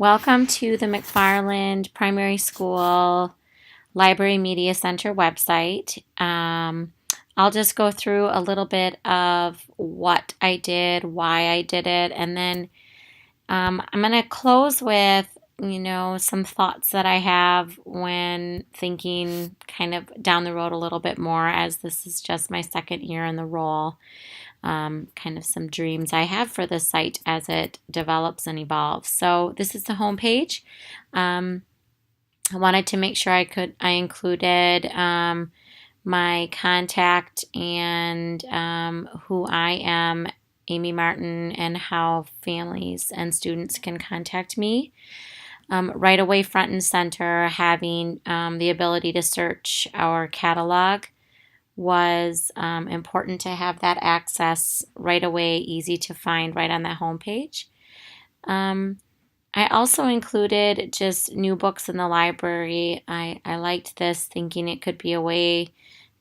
Welcome to the McFarland Primary School Library Media Center website. I'll just go through a little bit of what I did, why I did it, and then I'm going to close with, some thoughts that I have when thinking kind of down the road a little bit more, as this is just my second year in the role. Kind of some dreams I have for the site as it develops and evolves. So this is the homepage. I wanted to make sure I included my contact and who I am, Amy Martin, and how families and students can contact me. Right away, front and center, having the ability to search our catalog was important to have that access right away, easy to find right on the homepage. I also included just new books in the library. I liked this, thinking it could be a way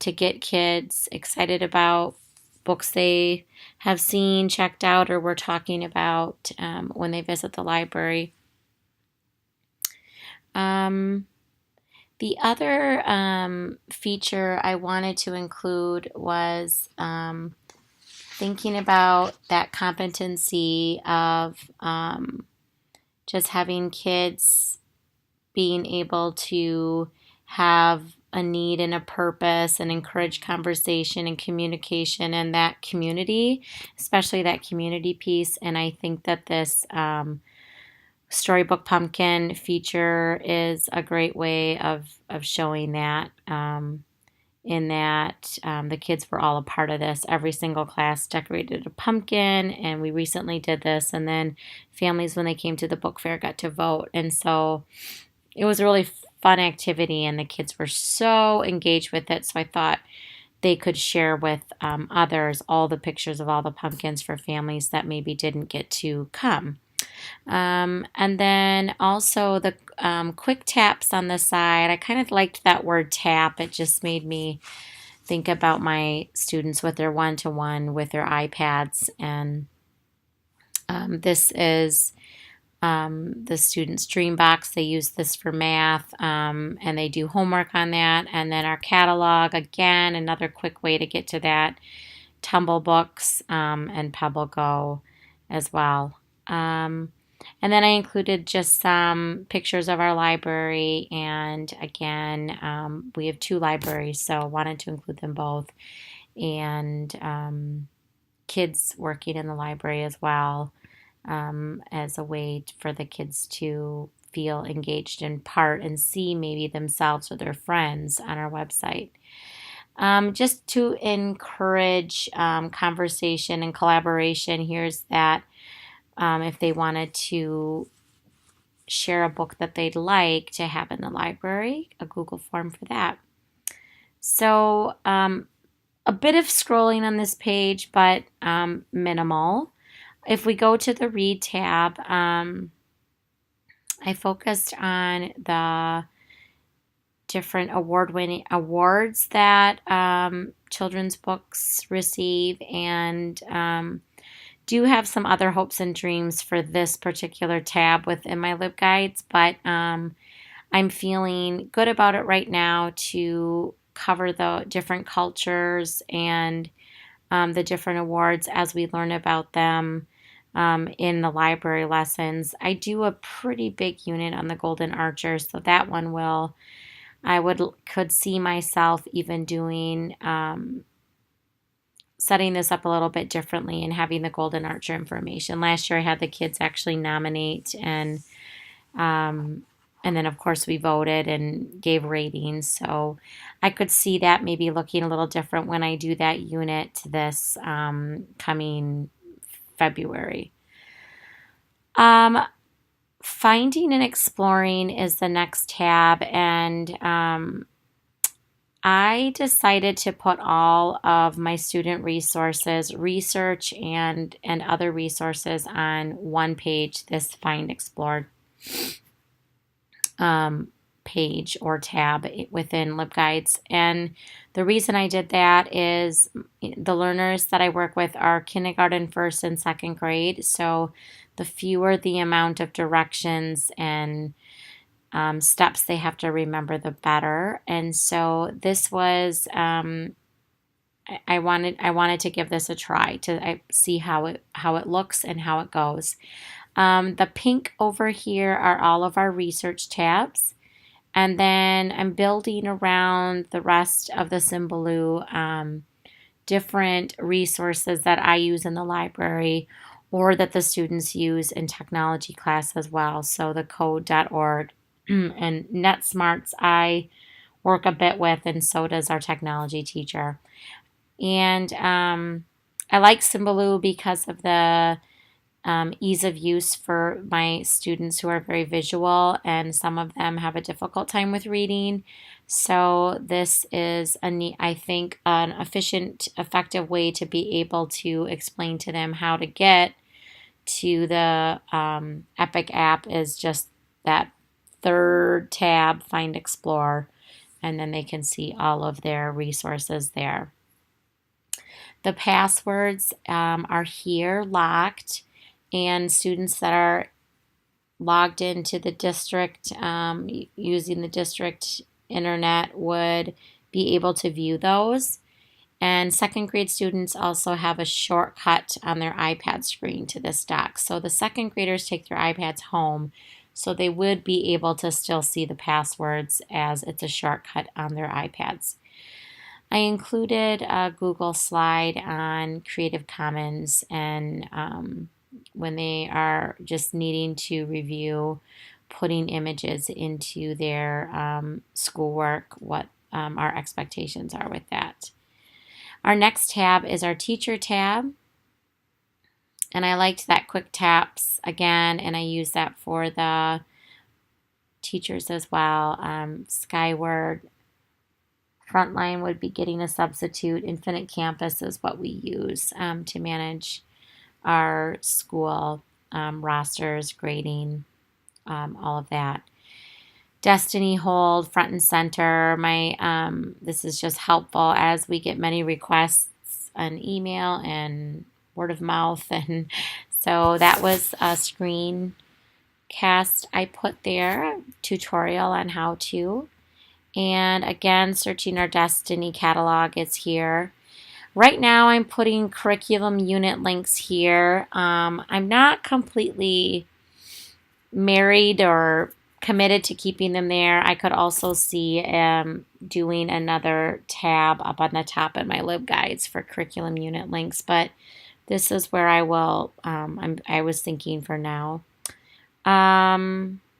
to get kids excited about books they have seen, checked out, or were talking about when they visit the library. The other feature I wanted to include was thinking about that competency of just having kids being able to have a need and a purpose and encourage conversation and communication and that community, especially that community piece. And I think that this Storybook Pumpkin feature is a great way of showing that, in that the kids were all a part of this. Every single class decorated a pumpkin, and we recently did this, and then families, when they came to the book fair, got to vote. And so it was a really fun activity, and the kids were so engaged with it. So I thought they could share with others all the pictures of all the pumpkins for families that maybe didn't get to come. And then also the quick taps on the side. I kind of liked that word tap. It just made me think about my students with their one-to-one with their iPads. And this is the students' Dreambox. They use this for math, and they do homework on that. And then our catalog, again, another quick way to get to that. Tumble Books and Pebble Go as well. And then I included just some pictures of our library, and again, we have two libraries, so I wanted to include them both, and kids working in the library as well, as a way for the kids to feel engaged in part and see maybe themselves or their friends on our website. Just to encourage conversation and collaboration, here's that. If they wanted to share a book that they'd like to have in the library, a Google form for that. So a bit of scrolling on this page, but minimal. If we go to the Read tab, I focused on the different award-winning awards that children's books receive, and do have some other hopes and dreams for this particular tab within my LibGuides, but I'm feeling good about it right now to cover the different cultures and the different awards as we learn about them in the library lessons. I do a pretty big unit on the Golden Archer, so that one could see myself even doing setting this up a little bit differently and having the Golden Archer information. Last year I had the kids actually nominate, and then of course we voted and gave ratings. So I could see that maybe looking a little different when I do that unit this coming February. Finding and exploring is the next tab, and I decided to put all of my student resources, research, and other resources on one page, this Find Explore page or tab within LibGuides. And the reason I did that is the learners that I work with are kindergarten, first, and second grade. So the fewer the amount of directions and steps they have to remember, the better. And so this was I wanted to give this a try to see how it looks and how it goes. The pink over here are all of our research tabs. And then I'm building around the rest of the Symbaloo different resources that I use in the library or that the students use in technology class as well. So the code.org and NetSmarts I work a bit with, and so does our technology teacher. And I like Symbaloo because of the ease of use for my students who are very visual, and some of them have a difficult time with reading. So this is I think an efficient, effective way to be able to explain to them how to get to the Epic app is just that third tab, Find Explore, and then they can see all of their resources there. The passwords are here locked, and students that are logged into the district using the district internet would be able to view those. And second grade students also have a shortcut on their iPad screen to this doc. So the second graders take their iPads home, so they would be able to still see the passwords as it's a shortcut on their iPads. I included a Google slide on Creative Commons, and when they are just needing to review putting images into their schoolwork, what our expectations are with that. Our next tab is our teacher tab, and I liked that quick taps again, and I use that for the teachers as well. Skyward, Frontline would be getting a substitute. Infinite Campus is what we use to manage our school rosters, grading, all of that. Destiny Hold, front and center. This is just helpful as we get many requests on email and word of mouth, and so that was a screencast I put there, tutorial on how to. And again, searching our Destiny catalog is here. Right now I'm putting curriculum unit links here. I'm not completely married or committed to keeping them there. I could also see doing another tab up on the top in my LibGuides for curriculum unit links, but this is where I will, I was thinking for now.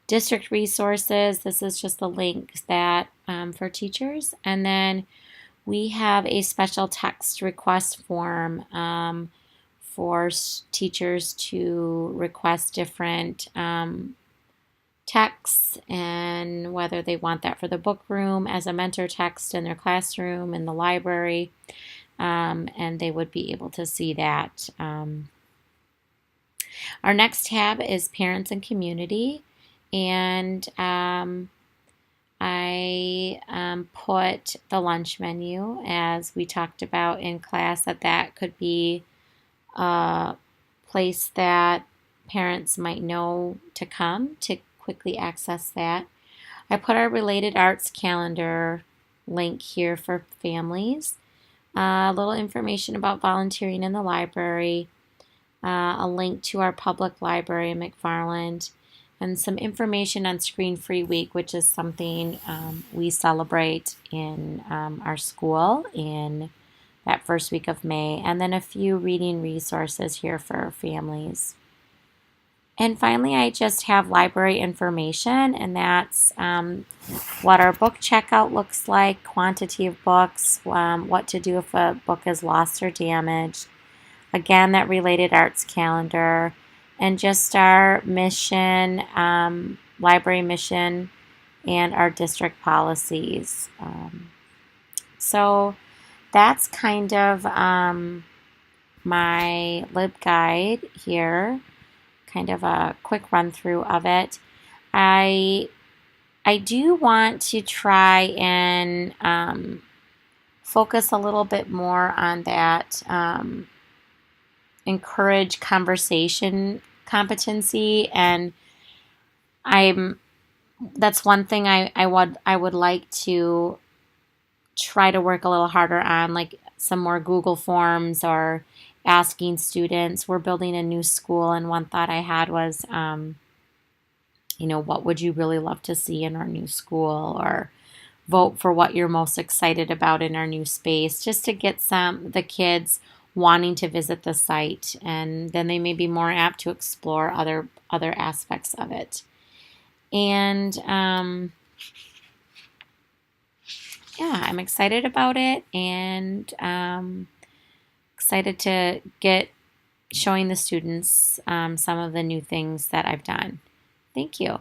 District resources, this is just the links that for teachers. And then we have a special text request form for teachers to request different texts, and whether they want that for the book room as a mentor text in their classroom, in the library, and they would be able to see that. Our next tab is Parents and Community, and I put the lunch menu, as we talked about in class, that could be a place that parents might know to come to quickly access that. I put our related arts calendar link here for families, a little information about volunteering in the library, a link to our public library in McFarland, and some information on Screen Free Week, which is something we celebrate in our school in that first week of May, and then a few reading resources here for families. And finally, I just have library information, and that's what our book checkout looks like, quantity of books, what to do if a book is lost or damaged. Again, that related arts calendar, and just our mission, library mission, and our district policies. So that's kind of my LibGuide here. Kind of a quick run through of it. I I do want to try and focus a little bit more on that, encourage conversation competency, and I'm that's one thing I would like to try to work a little harder on, like some more Google Forms or asking students. We're building a new school, and one thought I had was, what would you really love to see in our new school, or vote for what you're most excited about in our new space, just to get the kids wanting to visit the site, and then they may be more apt to explore other aspects of it. And yeah, I'm excited about it, and excited to get showing the students some of the new things that I've done. Thank you.